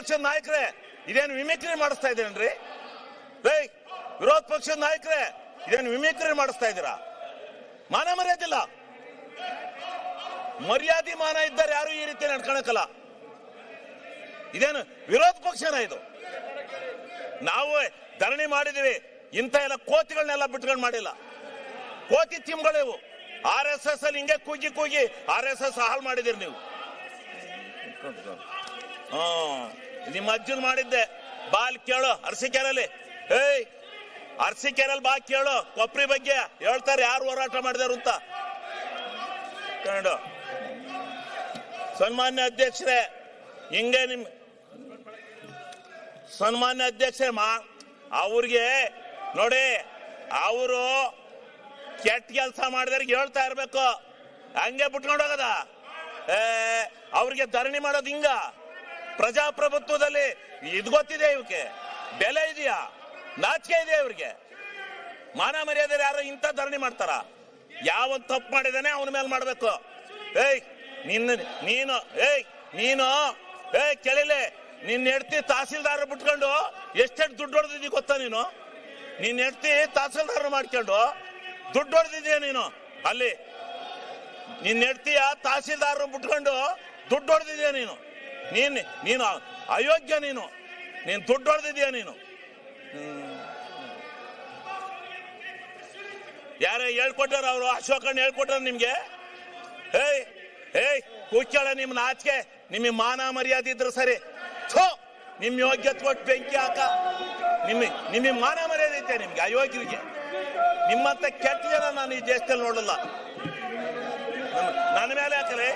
ಪಕ್ಷದ ನಾಯಕರೇ ಇದೇನು ಮಿಮಿಕ್ರಿ ಮಾಡಿಸ್ತಾ ಇದ್ದೀರೇನ್ರಿ? ವಿರೋಧ ಪಕ್ಷದ ನಾಯಕರೇ ಇದೇನು ಮಿಮಿಕ್ರಿ ಮಾಡಿಸ್ತಾ ಇದ್ದೀರಾ? ಮಾನ ಮರ್ಯಾದಿಲ್ಲ. ಮರ್ಯಾದೆ ಮಾನ ಇದ್ದಾರೆ ಯಾರು ಈ ರೀತಿ ನಡ್ಕೊಳಕಲ್ಲ. ಇದೇನು ವಿರೋಧ ಪಕ್ಷನ ಇದು? ನಾವು ಧರಣಿ ಮಾಡಿದೀವಿ, ಇಂಥ ಎಲ್ಲ ಕೋತಿಗಳನ್ನೆಲ್ಲ ಬಿಟ್ಕೊಂಡು ಮಾಡಿಲ್ಲ. ಕೋತಿ ತಿಮ್ಗಳಿವು. RSS ಅಲ್ಲಿ ಹಿಂಗೆ ಕೂಗಿ ಕೂಗಿ RSS ಹಾಳು ಮಾಡಿದಿರಿ ನೀವು. ನಿಮ್ಮ ಅಜ್ಜನ್ ಮಾಡಿದ್ದೆ. ಬಾಲ್ ಕೇಳು ಅರಸೀಕೆರೆಯಲ್ಲಿ. ಅರಸೀಕೆರೆಯಲ್ಲಿ ಬಾ ಕೇಳು ಕೊಪ್ರಿ ಬಗ್ಗೆ ಹೇಳ್ತಾರೆ ಯಾರು ಹೋರಾಟ ಮಾಡಿದಾರು ಅಂತ. ಕಂಡು ಸನ್ಮಾನ್ಯ ಅಧ್ಯಕ್ಷರೇ, ಹಿಂಗೆ ನಿಮ್ ಸನ್ಮಾನ್ಯ ಅಧ್ಯಕ್ಷರೇ ಅವ್ರಿಗೆ ನೋಡಿ, ಅವರು ಕೆಟ್ಟ ಕೆಲಸ ಮಾಡಿದವ್ರಿಗೆ ಹೇಳ್ತಾ ಇರ್ಬೇಕು, ಹಂಗೆ ಬಿಟ್ಕೊಂಡು ಹೋಗದ. ಅವ್ರಿಗೆ ಧರಣಿ ಮಾಡೋದು ಹಿಂಗ? ಪ್ರಜಾಪ್ರಭುತ್ವದಲ್ಲಿ ಇದು ಗೊತ್ತಿದೆ, ಇವಕ್ಕೆ ಬೆಲೆ ಇದೆಯಾ? ನಾಚಿಕೆ ಇದೆಯಾ ಇವ್ರಿಗೆ? ಮಾನ ಮರ್ಯಾದೆ ಯಾರು ಇಂಥ ಧರಣಿ ಮಾಡ್ತಾರ? ಯಾವ ತಪ್ಪು ಮಾಡಿದಾನೆ ಅವನ ಮೇಲೆ ಮಾಡ್ಬೇಕು. ನೀನು ಕೇಳಿಲೆ, ನಿನ್ನ ಹೆಂಡ್ತಿ ತಹಸೀಲ್ದಾರ್ ಬಿಟ್ಕೊಂಡು ಎಷ್ಟೆಷ್ಟು ದುಡ್ಡು ಹೊಡೆದಿದ್ದೀ ಗೊತ್ತಾ ನೀನು? ನಿನ್ನ ಹೆಂಡ್ತಿ ತಹಸೀಲ್ದಾರ್ ಮಾಡ್ಕೊಂಡು ದುಡ್ಡು ಹೊಡೆದಿದ್ದೀಯ ನೀನು. ಅಲ್ಲಿ ನಿನ್ನ ಹೆಂಡ್ತಿಯ ತಹಸೀಲ್ದಾರ್ ಬಿಟ್ಕೊಂಡು ದುಡ್ಡು ಹೊಡೆದಿದ್ದೀಯ ನೀನು. ನೀನು ಅಯೋಗ್ಯ. ನೀನು ದುಡ್ಡು ಹೊಡೆದಿದ್ದೀಯ ನೀನು. ಯಾರೇ ಹೇಳ್ಕೊಟ್ಟಾರ? ಅವರು ಅಶೋಕಣ್ಣ ಹೇಳ್ಕೊಟ್ಟಾರ ನಿಮ್ಗೆ? ಕೂಚ್ಚಾಳ ನಿಮ್ ನಾಚಿಕೆ, ನಿಮಗೆ ಮಾನ ಮರ್ಯಾದೆ ಇದ್ರೆ ಸರಿ. ನಿಮ್ ಯೋಗ್ಯತೆ ಕೊಟ್ಟು ಬೆಂಕಿ ಹಾಕ. ನಿಮಗೆ ಮಾನ ಮರ್ಯಾದೆ ಐತೆ ನಿಮ್ಗೆ? ಅಯೋಗ್ಯರಿಗೆ ನಿಮ್ಮಂತ ಕೆಟ್ಟ ಜನ ನಾನು ಈ ದೇಶದಲ್ಲಿ ನೋಡಲ್ಲ. ನನ್ನ ಮೇಲೆ ಹಾಕಲೇ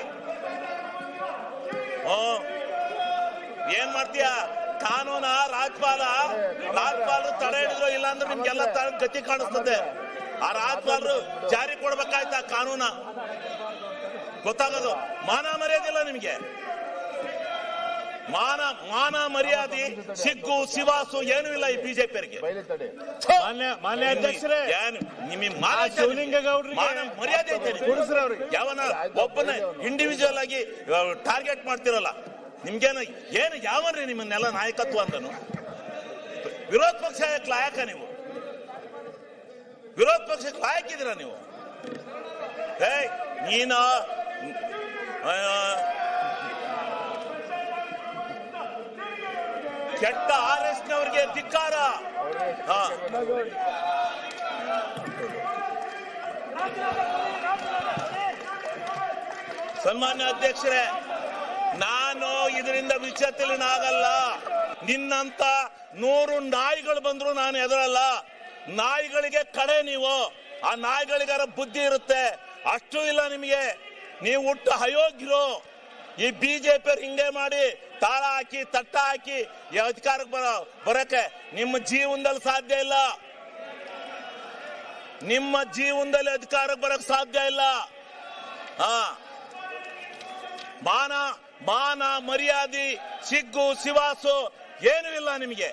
ಏನ್ ಮಾಡ್ತೀಯ? ಕಾನೂನ ರಾಜ್ಪಾಲರು ತಡೆ ಹಿಡಿದ್ರು, ಇಲ್ಲ ಅಂದ್ರೆ ನಿಮ್ಗೆಲ್ಲ ಗತಿ ಕಾಣಿಸ್ತದೆ. ಆ ರಾಜ್ಪಾಲರು ಜಾರಿ ಕೊಡ್ಬೇಕಾಯ್ತ ಕಾನೂನ, ಗೊತ್ತಾಗೋದು. ಮಾನ ಮರ್ಯಾದಿಲ್ಲ ನಿಮ್ಗೆ. ಮಾನ ಮರ್ಯಾದೆ ಸಿಗ್ಗು ಸಿವಾಸು ಏನೂ ಇಲ್ಲ ಈ ಬಿಜೆಪಿಯವರಿಗೆ. ಮಾನ್ಯ ಅಧ್ಯಕ್ಷರೇ, ನಿಮಗೆ ಮರ್ಯಾದೆ ಐತೆ? ಯಾವನ ಒಬ್ಬನ ಇಂಡಿವಿಜುವಲ್ ಆಗಿ ಟಾರ್ಗೆಟ್ ಮಾಡ್ತಿರಲ್ಲ. ನಿಮ್ಗೇನು ಯಾವನ್ರಿ ನಿಮ್ಮನ್ನೆಲ್ಲ ನಾಯಕತ್ವ ಅಂತನು? ವಿರೋಧ ಪಕ್ಷ ಲಾಯಕ ನೀವು? ವಿರೋಧ ಪಕ್ಷಕ್ಕೆ ಲಾಯಕಿದ್ದೀರಾ ನೀವು? ನೀನು ಕೆಟ್ಟ RSನವರಿಗೆ ಧಿಕ್ಕಾರ. ಸನ್ಮಾನ್ಯ ಅಧ್ಯಕ್ಷರೇ, ನಾನು ಇದರಿಂದ ವಿಚಲಿತನಾಗಲ್ಲ. ನಿನ್ನಂತ 100 ನಾಯಿಗಳು ಬಂದ್ರು ನಾನು ಎದುರಲ್ಲ. ನಾಯಿಗಳಿಗೆ ಕಡೆ ನೀವು. ಆ ನಾಯಿಗಳಿಗಾರ ಬುದ್ಧಿ ಇರುತ್ತೆ, ಅಷ್ಟು ಇಲ್ಲ ನಿಮಗೆ. ನೀವು ಹುಟ್ಟು ಅಯೋಗ್ಯರು. ಈ ಬಿಜೆಪಿಯವ್ರು ಹಿಂಗೆ ಮಾಡಿ ತಾಳ ಹಾಕಿ ತಟ್ಟ ಹಾಕಿ ಈ ಅಧಿಕಾರಕ್ಕೆ ಬರಕ್ಕೆ ನಿಮ್ಮ ಜೀವನದಲ್ಲಿ ಸಾಧ್ಯ ಇಲ್ಲ. ನಿಮ್ಮ ಜೀವನದಲ್ಲಿ ಅಧಿಕಾರಕ್ಕೆ ಬರಕ್ ಸಾಧ್ಯ ಇಲ್ಲ. ಮಾನ ಮರ್ಯಾದೆ ಸಿಗ್ಗು ಸಿವಾಸು ಏನೂ ಇಲ್ಲ ನಿಮಗೆ.